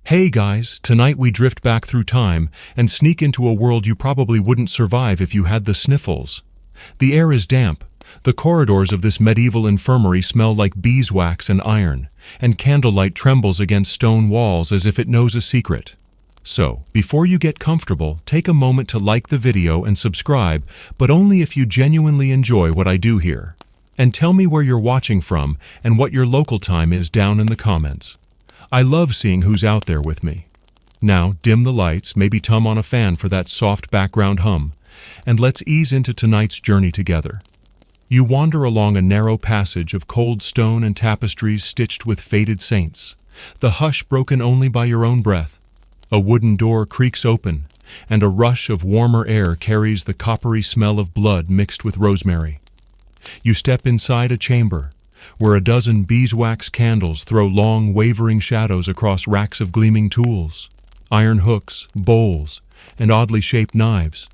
Hey guys, tonight we drift back through time and sneak into a world you probably wouldn't survive if you had the sniffles. The air is damp. The corridors of this medieval infirmary smell like beeswax and iron, and candlelight trembles against stone walls as if it knows a secret. So, before you get comfortable, take a moment to like the video and subscribe, but only if you genuinely enjoy what I do here. And tell me where you're watching from and what your local time is down in the comments. I love seeing who's out there with me. Now, dim the lights, maybe tum on a fan for that soft background hum, and let's ease into tonight's journey together. You wander along a narrow passage of cold stone and tapestries stitched with faded saints, the hush broken only by your own breath. A wooden door creaks open, and a rush of warmer air carries the coppery smell of blood mixed with rosemary. You step inside a chamber, where a dozen beeswax candles throw long, wavering shadows across racks of gleaming tools, iron hooks, bowls, and oddly shaped knives.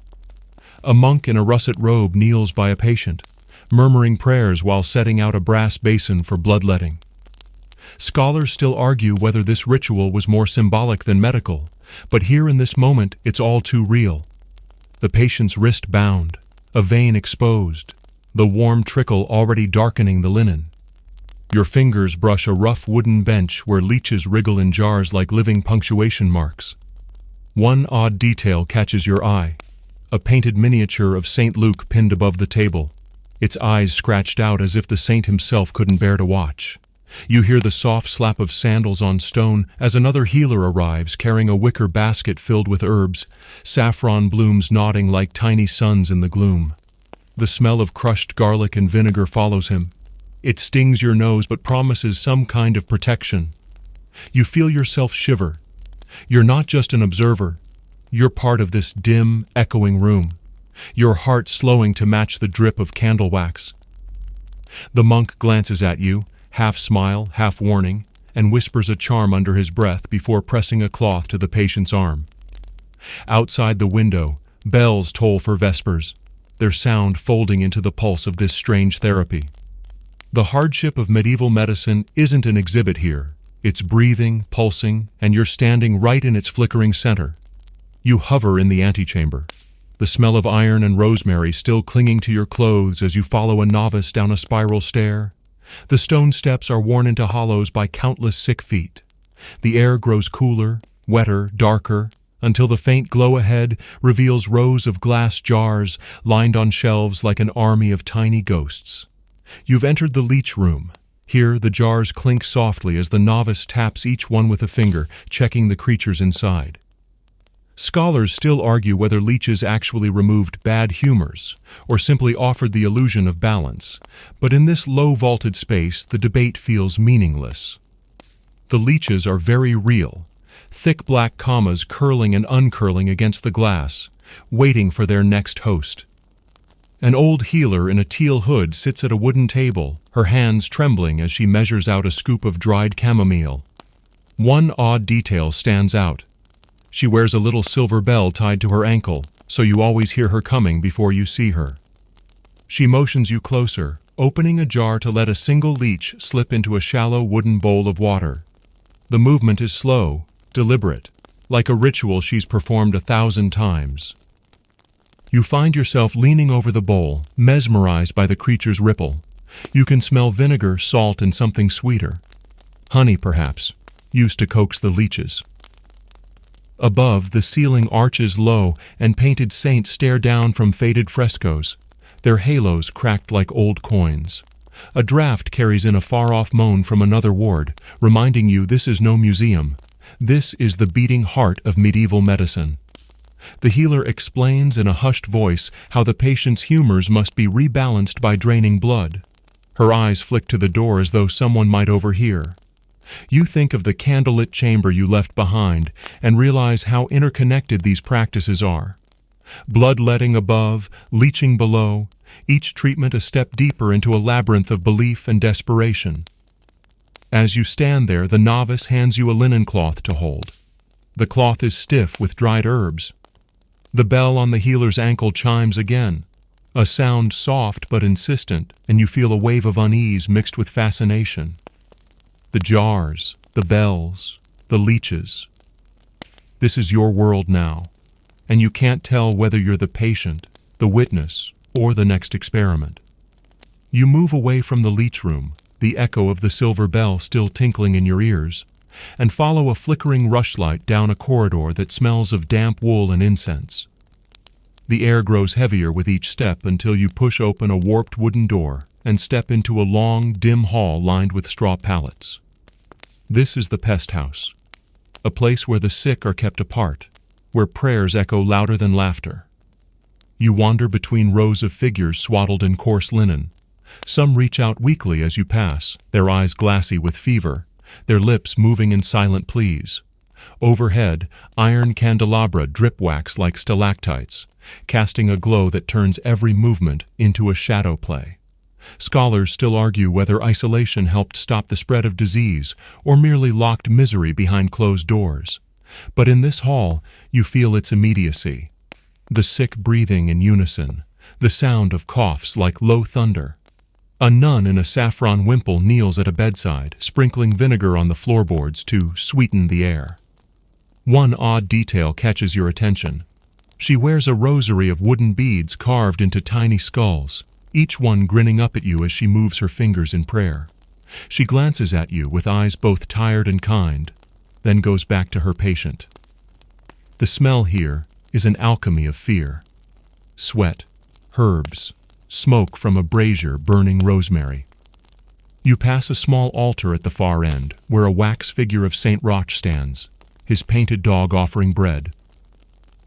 A monk in a russet robe kneels by a patient, murmuring prayers while setting out a brass basin for bloodletting. Scholars still argue whether this ritual was more symbolic than medical, but here in this moment it's all too real. The patient's wrist bound, a vein exposed, the warm trickle already darkening the linen. Your fingers brush a rough wooden bench where leeches wriggle in jars like living punctuation marks. One odd detail catches your eye: a painted miniature of St. Luke pinned above the table, its eyes scratched out as if the saint himself couldn't bear to watch. You hear the soft slap of sandals on stone as another healer arrives carrying a wicker basket filled with herbs, saffron blooms nodding like tiny suns in the gloom. The smell of crushed garlic and vinegar follows him. It stings your nose but promises some kind of protection. You feel yourself shiver. You're not just an observer. You're part of this dim, echoing room, your heart slowing to match the drip of candle wax. The monk glances at you, half smile, half warning, and whispers a charm under his breath before pressing a cloth to the patient's arm. Outside the window, bells toll for vespers, their sound folding into the pulse of this strange therapy. The hardship of medieval medicine isn't an exhibit here. It's breathing, pulsing, and you're standing right in its flickering center. You hover in the antechamber, the smell of iron and rosemary still clinging to your clothes as you follow a novice down a spiral stair. The stone steps are worn into hollows by countless sick feet. The air grows cooler, wetter, darker, until the faint glow ahead reveals rows of glass jars lined on shelves like an army of tiny ghosts. You've entered the leech room. Here, the jars clink softly as the novice taps each one with a finger, checking the creatures inside. Scholars still argue whether leeches actually removed bad humors or simply offered the illusion of balance, but in this low-vaulted space, the debate feels meaningless. The leeches are very real, thick black commas curling and uncurling against the glass, waiting for their next host. An old healer in a teal hood sits at a wooden table, her hands trembling as she measures out a scoop of dried chamomile. One odd detail stands out. She wears a little silver bell tied to her ankle, so you always hear her coming before you see her. She motions you closer, opening a jar to let a single leech slip into a shallow wooden bowl of water. The movement is slow, deliberate, like a ritual she's performed 1,000 times. You find yourself leaning over the bowl, mesmerized by the creature's ripple. You can smell vinegar, salt, and something sweeter. Honey, perhaps, used to coax the leeches. Above, the ceiling arches low, and painted saints stare down from faded frescoes, their halos cracked like old coins. A draft carries in a far-off moan from another ward, reminding you this is no museum. This is the beating heart of medieval medicine. The healer explains in a hushed voice how the patient's humors must be rebalanced by draining blood. Her eyes flick to the door as though someone might overhear. You think of the candlelit chamber you left behind and realize how interconnected these practices are. Bloodletting above, leeching below, each treatment a step deeper into a labyrinth of belief and desperation. As you stand there, the novice hands you a linen cloth to hold. The cloth is stiff with dried herbs. The bell on the healer's ankle chimes again, a sound soft but insistent, and you feel a wave of unease mixed with fascination. The jars, the bells, the leeches, This is your world now, and you can't tell whether you're the patient, the witness, or the next experiment. You move away from the leech room, the echo of the silver bell still tinkling in your ears, and follow a flickering rushlight down a corridor that smells of damp wool and incense. The air grows heavier with each step until you push open a warped wooden door and step into a long, dim hall lined with straw pallets. This is the pest house, a place where the sick are kept apart, where prayers echo louder than laughter. You wander between rows of figures swaddled in coarse linen. Some reach out weakly as you pass, their eyes glassy with fever, their lips moving in silent pleas. Overhead, iron candelabra drip wax like stalactites, casting a glow that turns every movement into a shadow play. Scholars still argue whether isolation helped stop the spread of disease or merely locked misery behind closed doors. But in this hall, you feel its immediacy. The sick breathing in unison, the sound of coughs like low thunder. A nun in a saffron wimple kneels at a bedside, sprinkling vinegar on the floorboards to sweeten the air. One odd detail catches your attention. She wears a rosary of wooden beads carved into tiny skulls, each one grinning up at you as she moves her fingers in prayer. She glances at you with eyes both tired and kind, then goes back to her patient. The smell here is an alchemy of fear. Sweat, herbs, smoke from a brazier burning rosemary. You pass a small altar at the far end, where a wax figure of Saint Roch stands, his painted dog offering bread.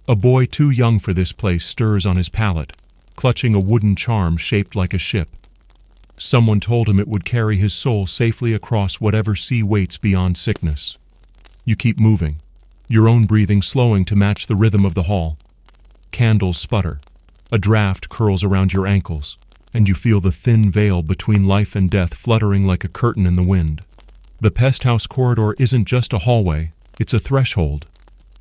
A boy too young for this place stirs on his pallet, clutching a wooden charm shaped like a ship. Someone told him it would carry his soul safely across whatever sea waits beyond sickness. You keep moving, your own breathing slowing to match the rhythm of the hall. Candles sputter. A draft curls around your ankles, and you feel the thin veil between life and death fluttering like a curtain in the wind. The pest house corridor isn't just a hallway, it's a threshold.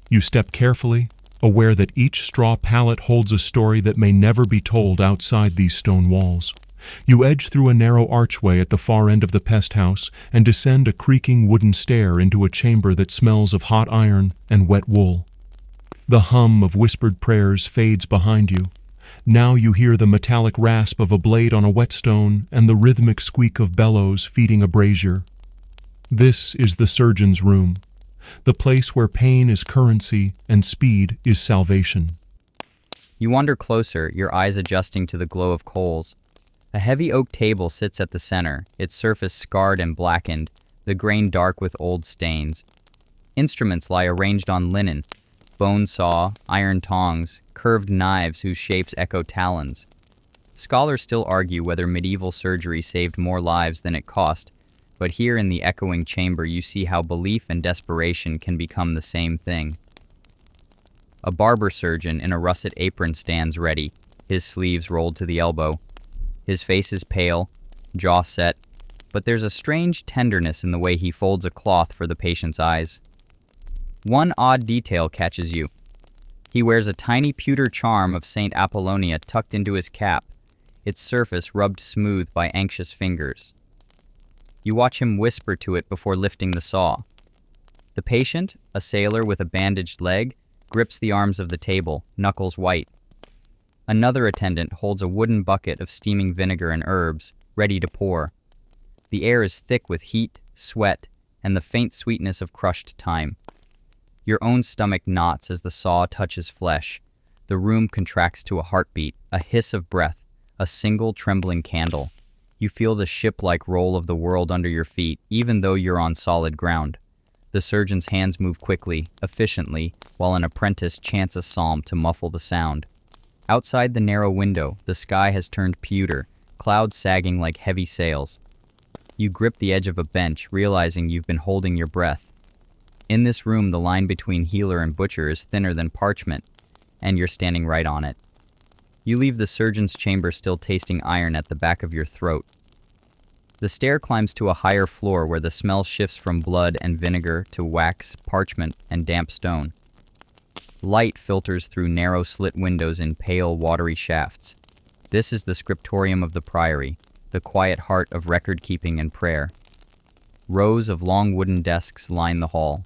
You step carefully, aware that each straw pallet holds a story that may never be told outside these stone walls. You edge through a narrow archway at the far end of the pest house and descend a creaking wooden stair into a chamber that smells of hot iron and wet wool. The hum of whispered prayers fades behind you. Now you hear the metallic rasp of a blade on a whetstone and the rhythmic squeak of bellows feeding a brazier. This is the surgeon's room, the place where pain is currency and speed is salvation. You wander closer, your eyes adjusting to the glow of coals. A heavy oak table sits at the center, its surface scarred and blackened, the grain dark with old stains. Instruments lie arranged on linen, bone saw, iron tongs, curved knives whose shapes echo talons. Scholars still argue whether medieval surgery saved more lives than it cost, but here in the echoing chamber you see how belief and desperation can become the same thing. A barber surgeon in a russet apron stands ready, his sleeves rolled to the elbow. His face is pale, jaw set, but there's a strange tenderness in the way he folds a cloth for the patient's eyes. One odd detail catches you. He wears a tiny pewter charm of Saint Apollonia tucked into his cap, its surface rubbed smooth by anxious fingers. You watch him whisper to it before lifting the saw. The patient, a sailor with a bandaged leg, grips the arms of the table, knuckles white. Another attendant holds a wooden bucket of steaming vinegar and herbs, ready to pour. The air is thick with heat, sweat, and the faint sweetness of crushed thyme. Your own stomach knots as the saw touches flesh. The room contracts to a heartbeat, a hiss of breath, a single trembling candle. You feel the ship-like roll of the world under your feet, even though you're on solid ground. The surgeon's hands move quickly, efficiently, while an apprentice chants a psalm to muffle the sound. Outside the narrow window, the sky has turned pewter, clouds sagging like heavy sails. You grip the edge of a bench, realizing you've been holding your breath. In this room, the line between healer and butcher is thinner than parchment, and you're standing right on it. You leave the surgeon's chamber still tasting iron at the back of your throat. The stair climbs to a higher floor where the smell shifts from blood and vinegar to wax, parchment, and damp stone. Light filters through narrow slit windows in pale, watery shafts. This is the scriptorium of the priory, the quiet heart of record-keeping and prayer. Rows of long wooden desks line the hall.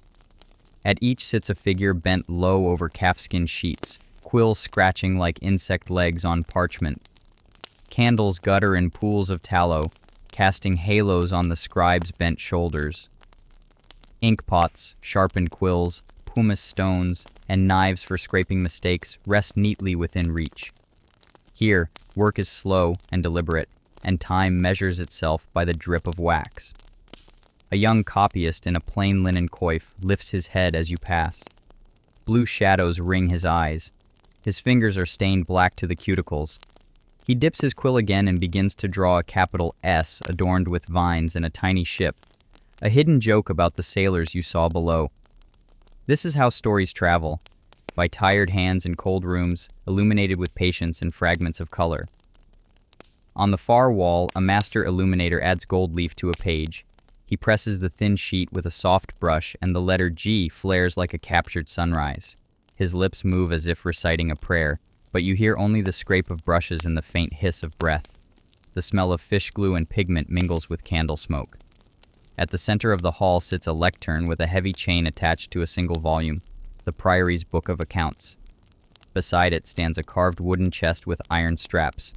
At each sits a figure bent low over calfskin sheets, quills scratching like insect legs on parchment. Candles gutter in pools of tallow, casting halos on the scribe's bent shoulders. Ink pots, sharpened quills, pumice stones, and knives for scraping mistakes rest neatly within reach. Here, work is slow and deliberate, and time measures itself by the drip of wax. A young copyist in a plain linen coif lifts his head as you pass. Blue shadows ring his eyes. His fingers are stained black to the cuticles. He dips his quill again and begins to draw a capital S adorned with vines and a tiny ship, a hidden joke about the sailors you saw below. This is how stories travel, by tired hands in cold rooms, illuminated with patience and fragments of color. On the far wall, a master illuminator adds gold leaf to a page. He presses the thin sheet with a soft brush, and the letter G flares like a captured sunrise. His lips move as if reciting a prayer, but you hear only the scrape of brushes and the faint hiss of breath. The smell of fish glue and pigment mingles with candle smoke. At the center of the hall sits a lectern with a heavy chain attached to a single volume, the Priory's Book of Accounts. Beside it stands a carved wooden chest with iron straps.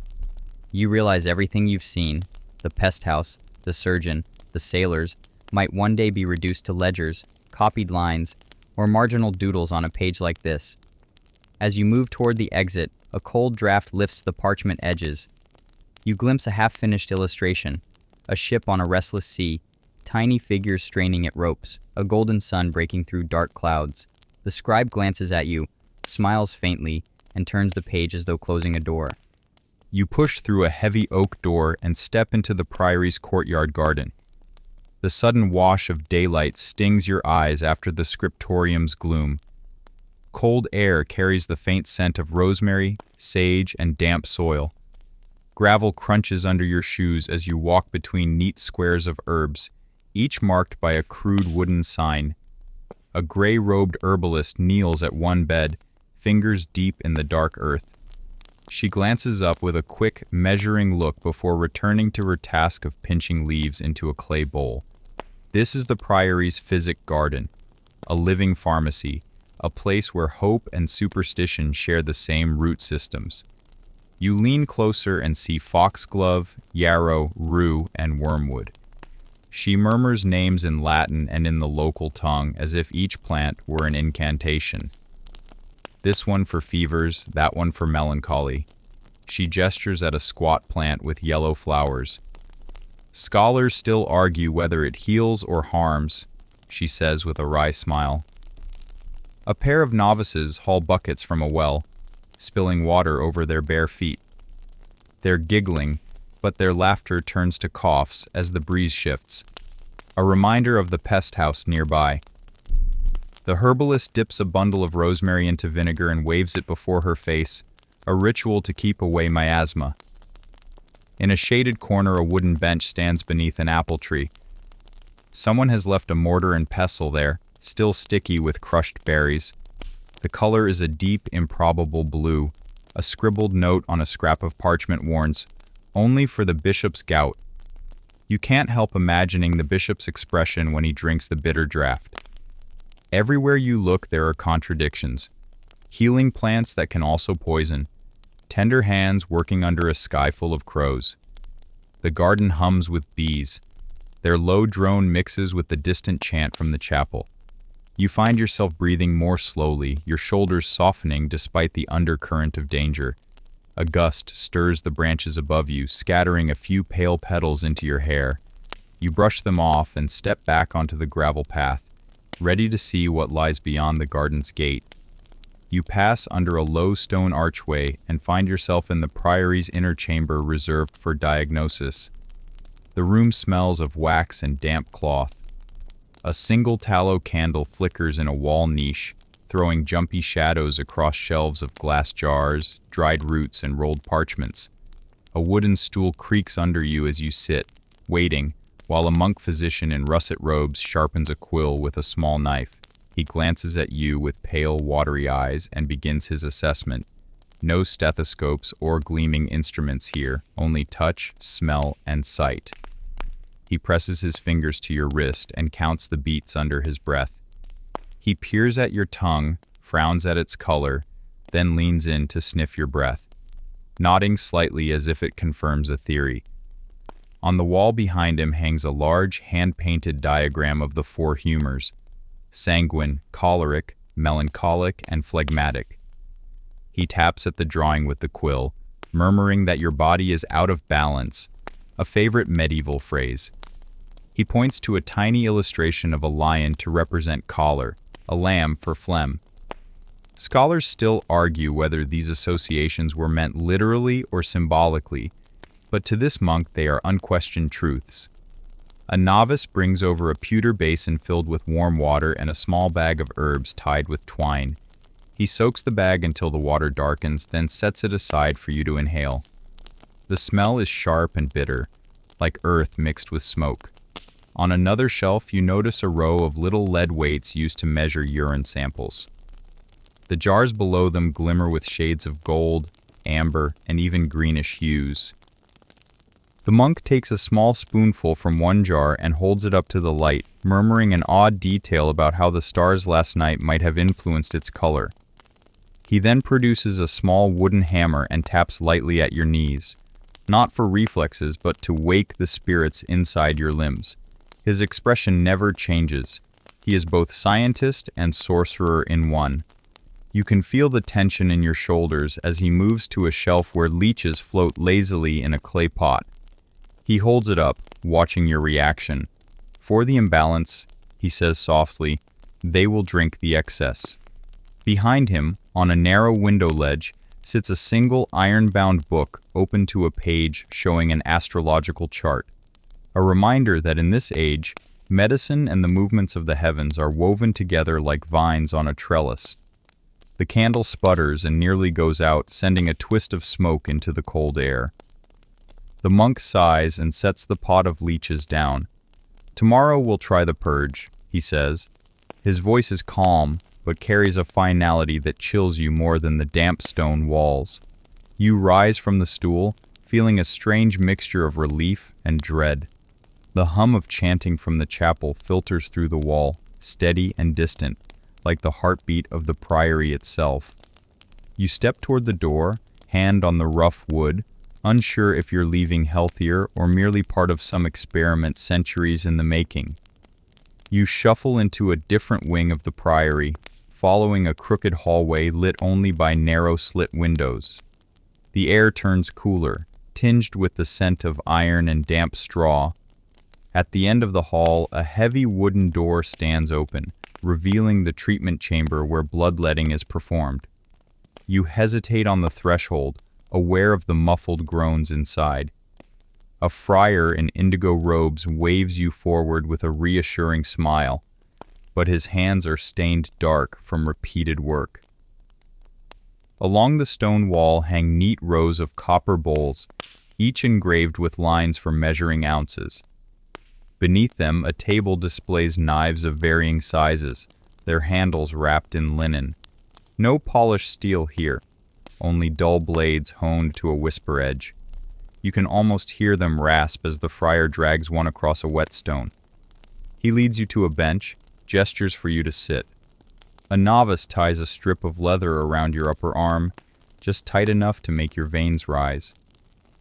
You realize everything you've seen, the pest house, the surgeon, the sailors, might one day be reduced to ledgers, copied lines, or marginal doodles on a page like this. As you move toward the exit, a cold draft lifts the parchment edges. You glimpse a half-finished illustration, a ship on a restless sea, tiny figures straining at ropes, a golden sun breaking through dark clouds. The scribe glances at you, smiles faintly, and turns the page as though closing a door. You push through a heavy oak door and step into the Priory's courtyard garden. The sudden wash of daylight stings your eyes after the scriptorium's gloom. Cold air carries the faint scent of rosemary, sage, and damp soil. Gravel crunches under your shoes as you walk between neat squares of herbs, each marked by a crude wooden sign. A gray-robed herbalist kneels at one bed, fingers deep in the dark earth. She glances up with a quick, measuring look before returning to her task of pinching leaves into a clay bowl. This is the Priory's physic garden, a living pharmacy, a place where hope and superstition share the same root systems. You lean closer and see foxglove, yarrow, rue, and wormwood. She murmurs names in Latin and in the local tongue as if each plant were an incantation. This one for fevers, that one for melancholy. She gestures at a squat plant with yellow flowers. Scholars still argue whether it heals or harms, she says with a wry smile. A pair of novices haul buckets from a well, spilling water over their bare feet. They're giggling, but their laughter turns to coughs as the breeze shifts, a reminder of the pest house nearby. The herbalist dips a bundle of rosemary into vinegar and waves it before her face, a ritual to keep away miasma. In a shaded corner, a wooden bench stands beneath an apple tree. Someone has left a mortar and pestle there, still sticky with crushed berries. The color is a deep, improbable blue. A scribbled note on a scrap of parchment warns, "Only for the bishop's gout." You can't help imagining the bishop's expression when he drinks the bitter draught. Everywhere you look, there are contradictions. Healing plants that can also poison. Tender hands working under a sky full of crows. The garden hums with bees. Their low drone mixes with the distant chant from the chapel. You find yourself breathing more slowly, your shoulders softening despite the undercurrent of danger. A gust stirs the branches above you, scattering a few pale petals into your hair. You brush them off and step back onto the gravel path, ready to see what lies beyond the garden's gate. You pass under a low stone archway and find yourself in the Priory's inner chamber reserved for diagnosis. The room smells of wax and damp cloth. A single tallow candle flickers in a wall niche, throwing jumpy shadows across shelves of glass jars, dried roots, and rolled parchments. A wooden stool creaks under you as you sit, waiting, while a monk physician in russet robes sharpens a quill with a small knife. He glances at you with pale, watery eyes and begins his assessment. No stethoscopes or gleaming instruments here, only touch, smell, and sight. He presses his fingers to your wrist and counts the beats under his breath. He peers at your tongue, frowns at its color, then leans in to sniff your breath, nodding slightly as if it confirms a theory. On the wall behind him hangs a large, hand-painted diagram of the four humors: sanguine, choleric, melancholic, and phlegmatic. He taps at the drawing with the quill, murmuring that your body is out of balance, a favorite medieval phrase. He points to a tiny illustration of a lion to represent choler, a lamb for phlegm. Scholars still argue whether these associations were meant literally or symbolically, but to this monk they are unquestioned truths. A novice brings over a pewter basin filled with warm water and a small bag of herbs tied with twine. He soaks the bag until the water darkens, then sets it aside for you to inhale. The smell is sharp and bitter, like earth mixed with smoke. On another shelf, you notice a row of little lead weights used to measure urine samples. The jars below them glimmer with shades of gold, amber, and even greenish hues. The monk takes a small spoonful from one jar and holds it up to the light, murmuring an odd detail about how the stars last night might have influenced its color. He then produces a small wooden hammer and taps lightly at your knees, not for reflexes but to wake the spirits inside your limbs. His expression never changes. He is both scientist and sorcerer in one. You can feel the tension in your shoulders as he moves to a shelf where leeches float lazily in a clay pot. He holds it up, watching your reaction. For the imbalance, he says softly, they will drink the excess. Behind him, on a narrow window ledge, sits a single iron-bound book open to a page showing an astrological chart. A reminder that in this age, medicine and the movements of the heavens are woven together like vines on a trellis. The candle sputters and nearly goes out, sending a twist of smoke into the cold air. The monk sighs and sets the pot of leeches down. Tomorrow we'll try the purge, he says. His voice is calm, but carries a finality that chills you more than the damp stone walls. You rise from the stool, feeling a strange mixture of relief and dread. The hum of chanting from the chapel filters through the wall, steady and distant, like the heartbeat of the priory itself. You step toward the door, hand on the rough wood, unsure if you're leaving healthier or merely part of some experiment centuries in the making. You shuffle into a different wing of the priory, following a crooked hallway lit only by narrow slit windows. The air turns cooler, tinged with the scent of iron and damp straw. At the end of the hall, a heavy wooden door stands open, revealing the treatment chamber where bloodletting is performed. You hesitate on the threshold, aware of the muffled groans inside. A friar in indigo robes waves you forward with a reassuring smile, but his hands are stained dark from repeated work. Along the stone wall hang neat rows of copper bowls, each engraved with lines for measuring ounces. Beneath them, a table displays knives of varying sizes, their handles wrapped in linen. No polished steel here, only dull blades honed to a whisper edge. You can almost hear them rasp as the friar drags one across a whetstone. He leads you to a bench, gestures for you to sit. A novice ties a strip of leather around your upper arm, just tight enough to make your veins rise.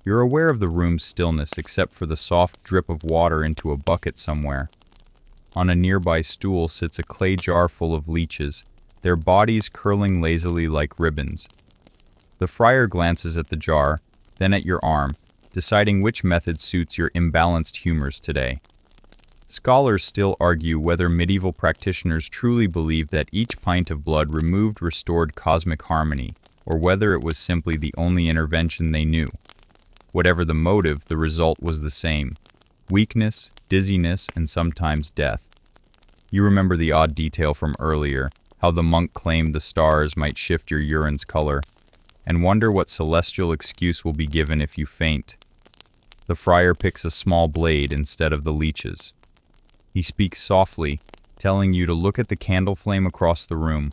You're aware of the room's stillness except for the soft drip of water into a bucket somewhere. On a nearby stool sits a clay jar full of leeches, their bodies curling lazily like ribbons. The friar glances at the jar, then at your arm, deciding which method suits your imbalanced humors today. Scholars still argue whether medieval practitioners truly believed that each pint of blood removed restored cosmic harmony, or whether it was simply the only intervention they knew. Whatever the motive, the result was the same: weakness, dizziness, and sometimes death. You remember the odd detail from earlier, how the monk claimed the stars might shift your urine's color, and wonder what celestial excuse will be given if you faint. The friar picks a small blade instead of the leeches. He speaks softly, telling you to look at the candle flame across the room.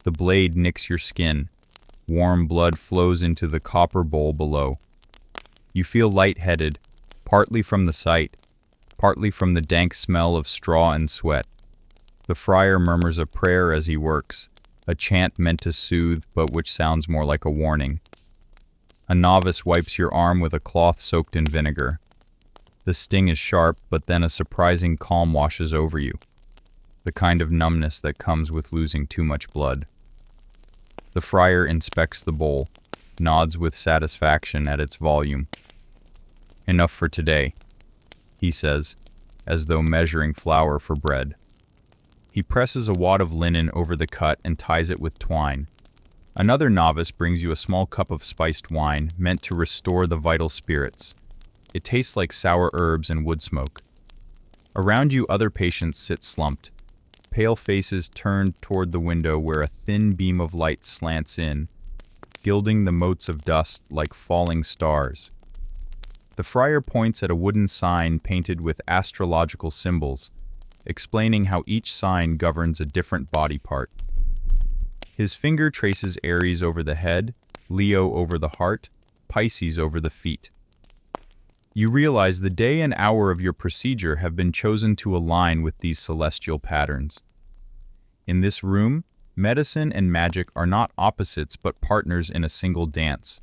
The blade nicks your skin. Warm blood flows into the copper bowl below. You feel lightheaded, partly from the sight, partly from the dank smell of straw and sweat. The friar murmurs a prayer as he works, a chant meant to soothe but which sounds more like a warning. A novice wipes your arm with a cloth soaked in vinegar. The sting is sharp, but then a surprising calm washes over you, the kind of numbness that comes with losing too much blood. The friar inspects the bowl, nods with satisfaction at its volume. "Enough for today," he says, as though measuring flour for bread. He presses a wad of linen over the cut and ties it with twine. Another novice brings you a small cup of spiced wine meant to restore the vital spirits. It tastes like sour herbs and wood smoke. Around you, other patients sit slumped, pale faces turned toward the window where a thin beam of light slants in, gilding the motes of dust like falling stars. The friar points at a wooden sign painted with astrological symbols, explaining how each sign governs a different body part. His finger traces Aries over the head, Leo over the heart, Pisces over the feet. You realize the day and hour of your procedure have been chosen to align with these celestial patterns. In this room, medicine and magic are not opposites but partners in a single dance.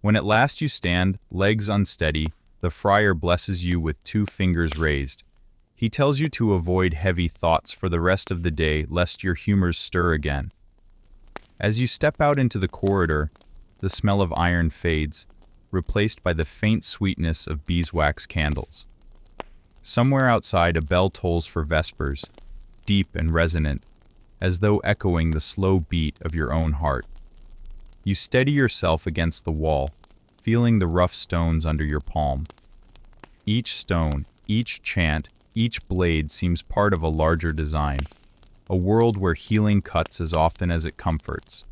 When at last you stand, legs unsteady, the friar blesses you with 2 fingers raised. He tells you to avoid heavy thoughts for the rest of the day lest your humors stir again. As you step out into the corridor, the smell of iron fades, replaced by the faint sweetness of beeswax candles. Somewhere outside, a bell tolls for vespers, deep and resonant, as though echoing the slow beat of your own heart. You steady yourself against the wall, feeling the rough stones under your palm. Each stone, each chant, each blade seems part of a larger design, a world where healing cuts as often as it comforts.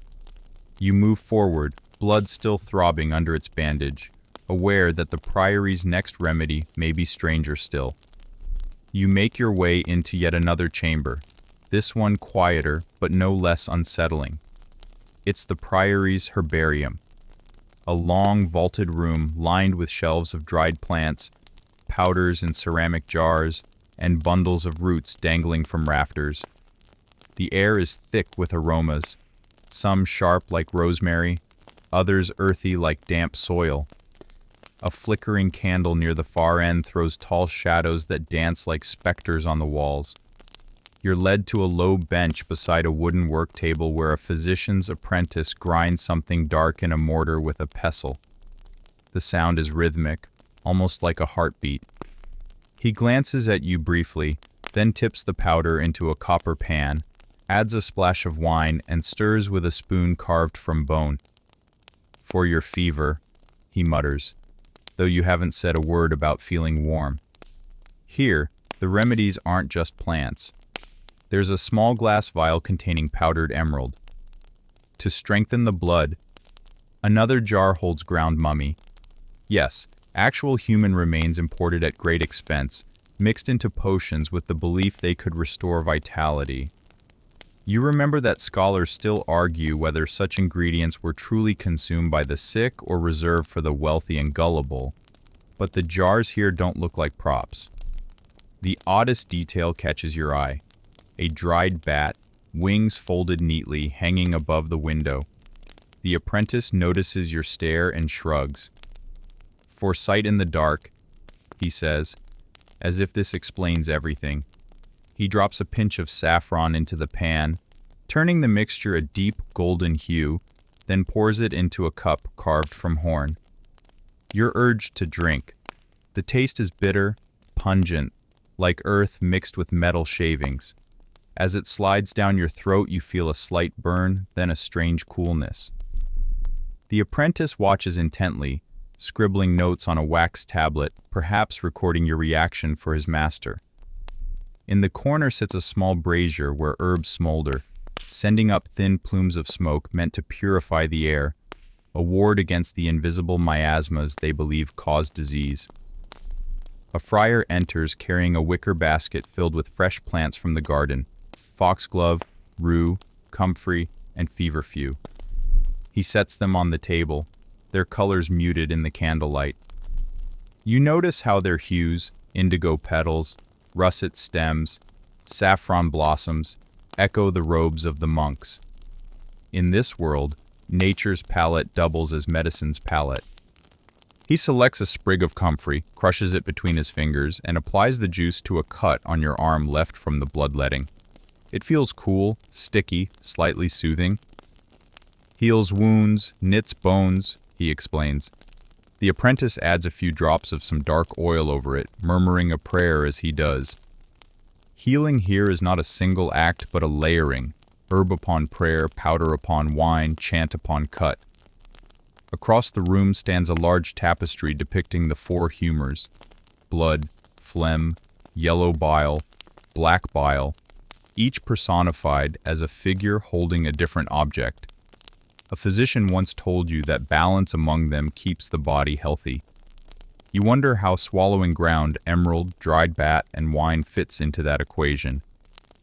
You move forward, blood still throbbing under its bandage, aware that the priory's next remedy may be stranger still. You make your way into yet another chamber, this one quieter but no less unsettling. It's the priory's herbarium, a long vaulted room lined with shelves of dried plants, powders in ceramic jars, and bundles of roots dangling from rafters. The air is thick with aromas, some sharp like rosemary, others earthy like damp soil. A flickering candle near the far end throws tall shadows that dance like specters on the walls. You're led to a low bench beside a wooden work table where a physician's apprentice grinds something dark in a mortar with a pestle. The sound is rhythmic, almost like a heartbeat. He glances at you briefly, then tips the powder into a copper pan, adds a splash of wine, and stirs with a spoon carved from bone. "For your fever," he mutters, though you haven't said a word about feeling warm. Here, the remedies aren't just plants. There's a small glass vial containing powdered emerald. To strengthen the blood, another jar holds ground mummy. Yes, actual human remains imported at great expense, mixed into potions with the belief they could restore vitality. You remember that scholars still argue whether such ingredients were truly consumed by the sick or reserved for the wealthy and gullible, but the jars here don't look like props. The oddest detail catches your eye. A dried bat, wings folded neatly, hanging above the window. The apprentice notices your stare and shrugs. "For sight in the dark," he says, as if this explains everything. He drops a pinch of saffron into the pan, turning the mixture a deep golden hue, then pours it into a cup carved from horn. You're urged to drink. The taste is bitter, pungent, like earth mixed with metal shavings. As it slides down your throat, you feel a slight burn, then a strange coolness. The apprentice watches intently, scribbling notes on a wax tablet, perhaps recording your reaction for his master. In the corner sits a small brazier where herbs smolder, sending up thin plumes of smoke meant to purify the air, a ward against the invisible miasmas they believe cause disease. A friar enters carrying a wicker basket filled with fresh plants from the garden, foxglove, rue, comfrey, and feverfew. He sets them on the table, their colors muted in the candlelight. You notice how their hues, indigo petals, russet stems, saffron blossoms, echo the robes of the monks. In this world, nature's palette doubles as medicine's palette. He selects a sprig of comfrey, crushes it between his fingers, and applies the juice to a cut on your arm left from the bloodletting. It feels cool, sticky, slightly soothing. Heals wounds, knits bones, he explains. The apprentice adds a few drops of some dark oil over it, murmuring a prayer as he does. Healing here is not a single act, but a layering. Herb upon prayer, powder upon wine, chant upon cut. Across the room stands a large tapestry depicting the four humors: blood, phlegm, yellow bile, black bile, each personified as a figure holding a different object. A physician once told you that balance among them keeps the body healthy. You wonder how swallowing ground, emerald, dried bat, and wine fits into that equation.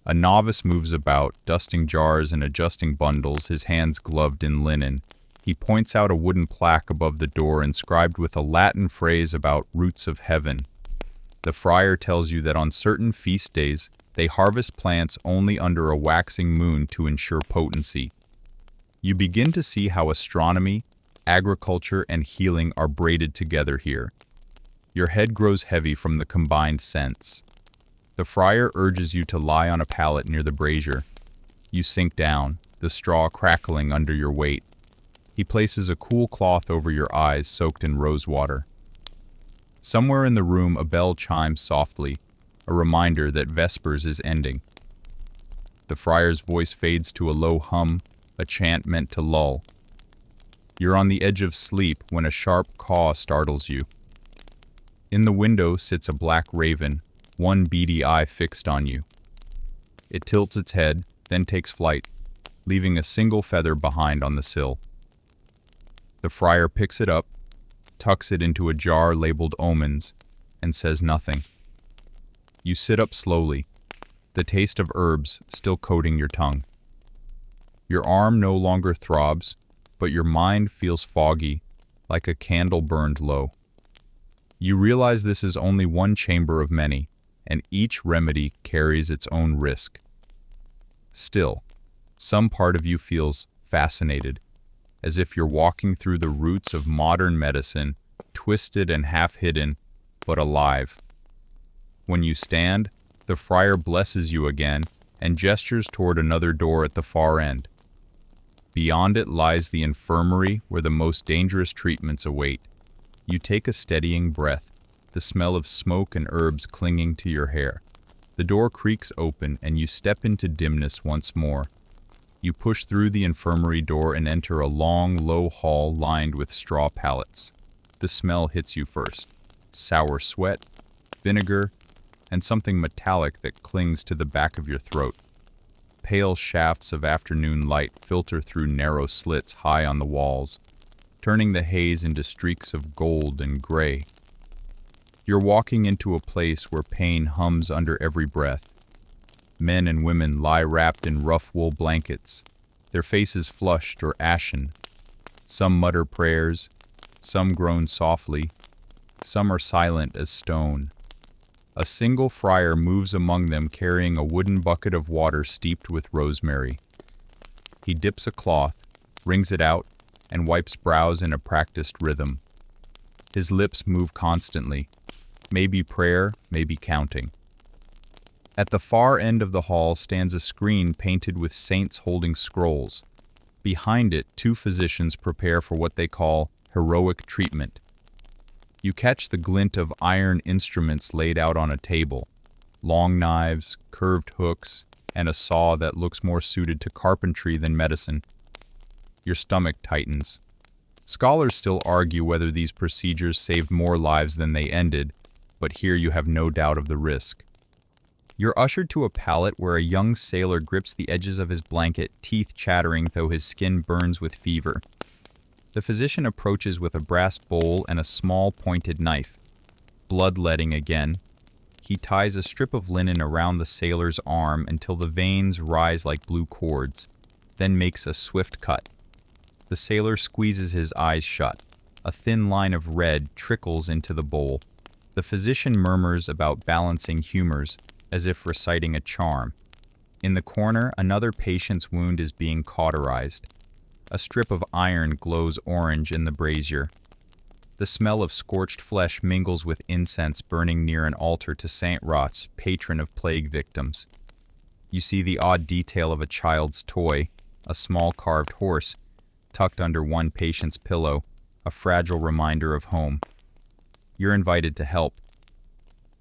A novice moves about, dusting jars and adjusting bundles, his hands gloved in linen. He points out a wooden plaque above the door inscribed with a Latin phrase about roots of heaven. The friar tells you that on certain feast days, they harvest plants only under a waxing moon to ensure potency. You begin to see how astronomy, agriculture, and healing are braided together here. Your head grows heavy from the combined sense. The friar urges you to lie on a pallet near the brazier. You sink down, the straw crackling under your weight. He places a cool cloth over your eyes soaked in rose water. Somewhere in the room a bell chimes softly, a reminder that Vespers is ending. The friar's voice fades to a low hum, a chant meant to lull. You're on the edge of sleep when a sharp caw startles you. In the window sits a black raven, one beady eye fixed on you. It tilts its head, then takes flight, leaving a single feather behind on the sill. The friar picks it up, tucks it into a jar labeled omens, and says nothing. You sit up slowly, the taste of herbs still coating your tongue. Your arm no longer throbs, but your mind feels foggy, like a candle burned low. You realize this is only one chamber of many, and each remedy carries its own risk. Still, some part of you feels fascinated, as if you're walking through the roots of modern medicine, twisted and half-hidden, but alive. When you stand, the friar blesses you again and gestures toward another door at the far end. Beyond it lies the infirmary where the most dangerous treatments await. You take a steadying breath, the smell of smoke and herbs clinging to your hair. The door creaks open and you step into dimness once more. You push through the infirmary door and enter a long, low hall lined with straw pallets. The smell hits you first: sour sweat, vinegar, and something metallic that clings to the back of your throat. Pale shafts of afternoon light filter through narrow slits high on the walls, turning the haze into streaks of gold and gray. You're walking into a place where pain hums under every breath. Men and women lie wrapped in rough wool blankets, their faces flushed or ashen. Some mutter prayers, some groan softly, some are silent as stone. A single friar moves among them carrying a wooden bucket of water steeped with rosemary. He dips a cloth, wrings it out, and wipes brows in a practiced rhythm. His lips move constantly, maybe prayer, maybe counting. At the far end of the hall stands a screen painted with saints holding scrolls. Behind it, two physicians prepare for what they call heroic treatment. You catch the glint of iron instruments laid out on a table: long knives, curved hooks, and a saw that looks more suited to carpentry than medicine. Your stomach tightens. Scholars still argue whether these procedures saved more lives than they ended, but here you have no doubt of the risk. You're ushered to a pallet where a young sailor grips the edges of his blanket, teeth chattering though his skin burns with fever. The physician approaches with a brass bowl and a small pointed knife. Bloodletting again. He ties a strip of linen around the sailor's arm until the veins rise like blue cords, then makes a swift cut. The sailor squeezes his eyes shut. A thin line of red trickles into the bowl. The physician murmurs about balancing humors, as if reciting a charm. In the corner, another patient's wound is being cauterized. A strip of iron glows orange in the brazier. The smell of scorched flesh mingles with incense burning near an altar to Saint Rots, patron of plague victims. You see the odd detail of a child's toy, a small carved horse, tucked under one patient's pillow, a fragile reminder of home. You're invited to help.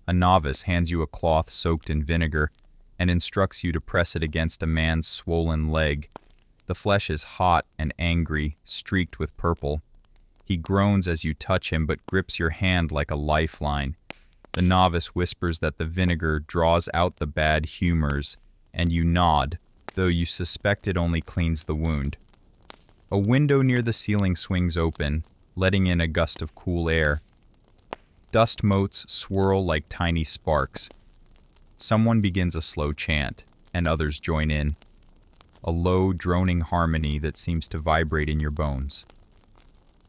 A novice hands you a cloth soaked in vinegar and instructs you to press it against a man's swollen leg. The flesh is hot and angry, streaked with purple. He groans as you touch him but grips your hand like a lifeline. The novice whispers that the vinegar draws out the bad humors, and you nod, though you suspect it only cleans the wound. A window near the ceiling swings open, letting in a gust of cool air. Dust motes swirl like tiny sparks. Someone begins a slow chant, and others join in. A low, droning harmony that seems to vibrate in your bones.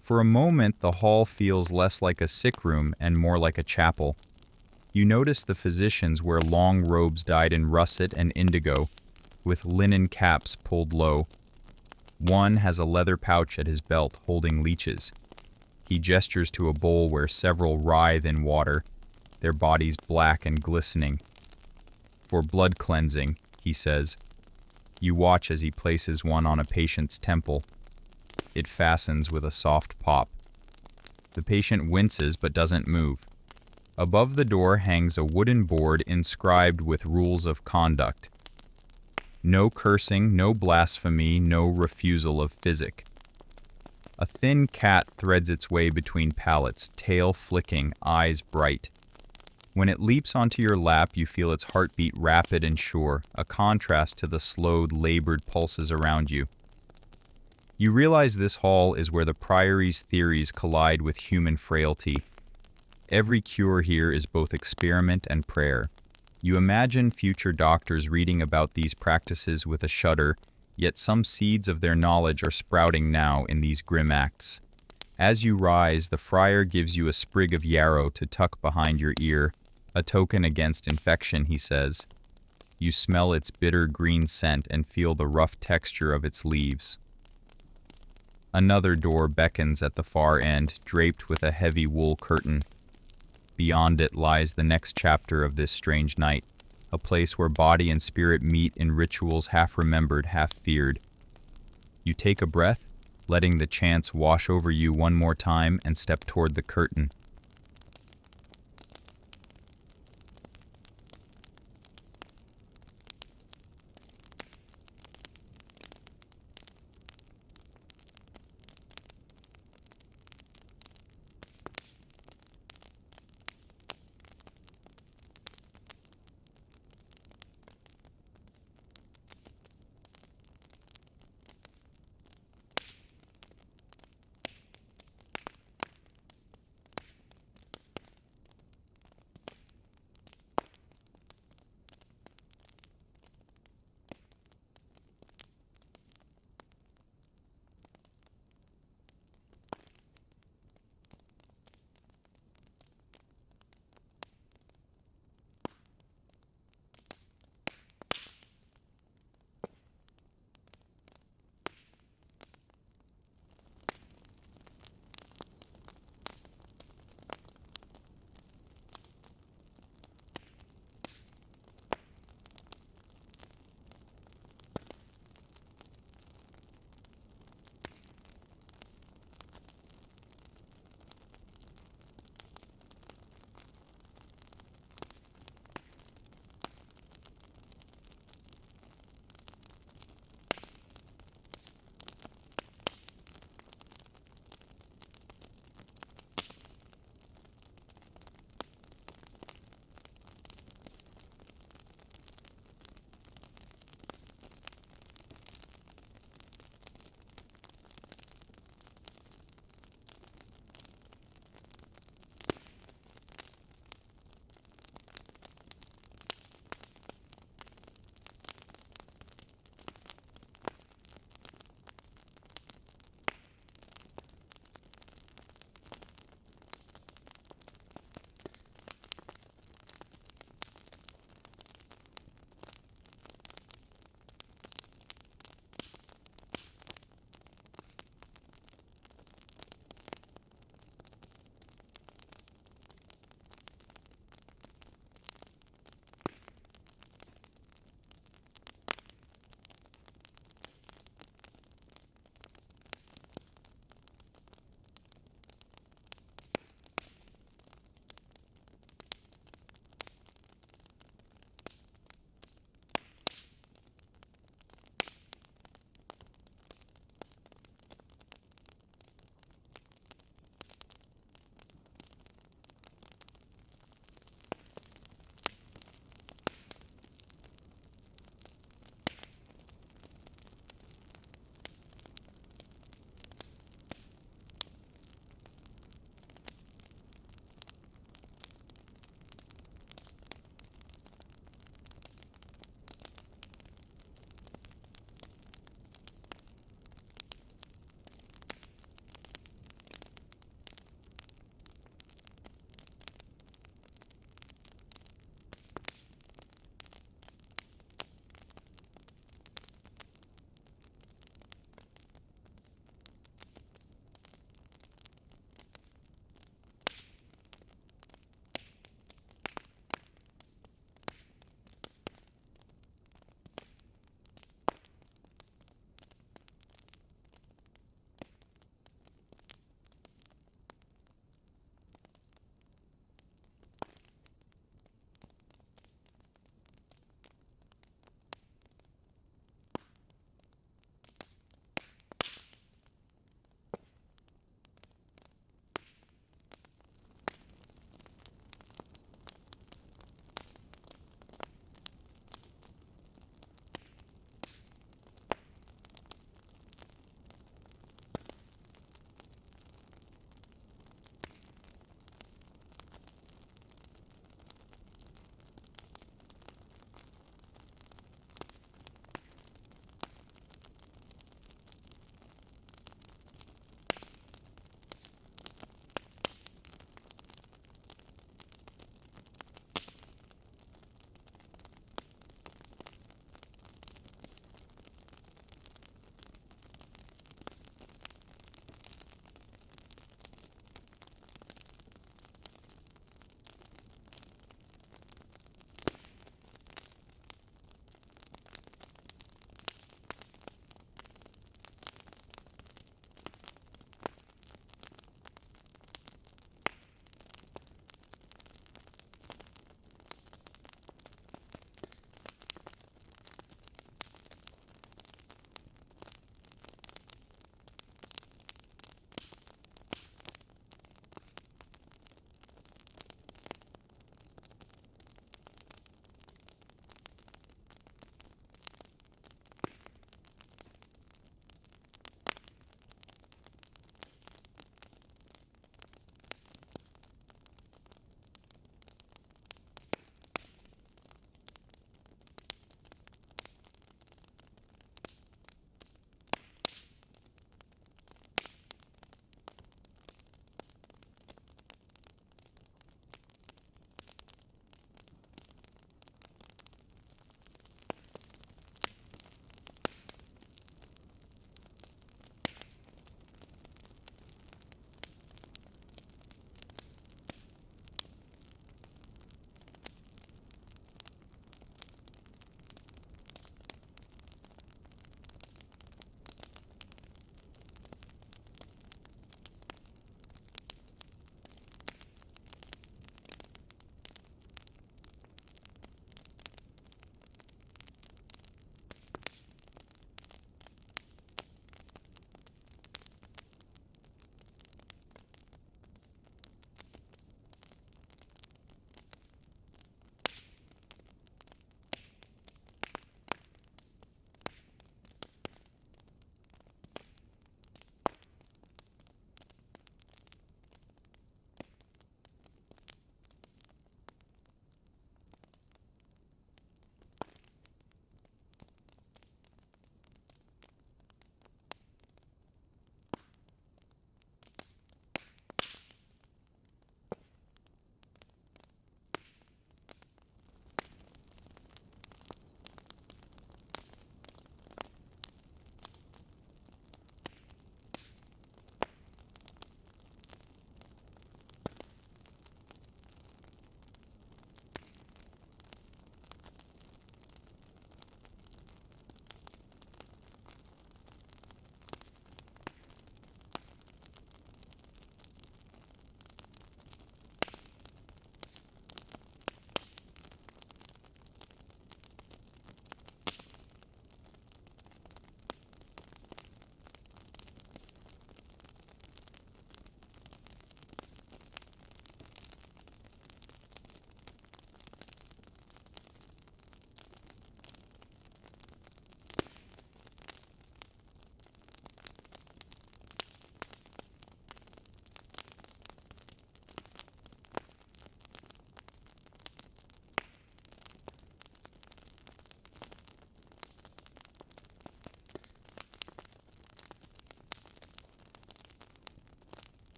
For a moment, the hall feels less like a sick room and more like a chapel. You notice the physicians wear long robes dyed in russet and indigo, with linen caps pulled low. One has a leather pouch at his belt holding leeches. He gestures to a bowl where several writhe in water, their bodies black and glistening. For blood cleansing, he says. You watch as he places one on a patient's temple. It fastens with a soft pop. The patient winces but doesn't move. Above the door hangs a wooden board inscribed with rules of conduct. No cursing, no blasphemy, no refusal of physic. A thin cat threads its way between pallets, tail flicking, eyes bright. When it leaps onto your lap, you feel its heartbeat rapid and sure, a contrast to the slowed, labored pulses around you. You realize this hall is where the Priory's theories collide with human frailty. Every cure here is both experiment and prayer. You imagine future doctors reading about these practices with a shudder, yet some seeds of their knowledge are sprouting now in these grim acts. As you rise, the friar gives you a sprig of yarrow to tuck behind your ear, a token against infection, he says. You smell its bitter green scent and feel the rough texture of its leaves. Another door beckons at the far end, draped with a heavy wool curtain. Beyond it lies the next chapter of this strange night, a place where body and spirit meet in rituals half remembered, half feared. You take a breath, letting the chants wash over you one more time, and step toward the curtain.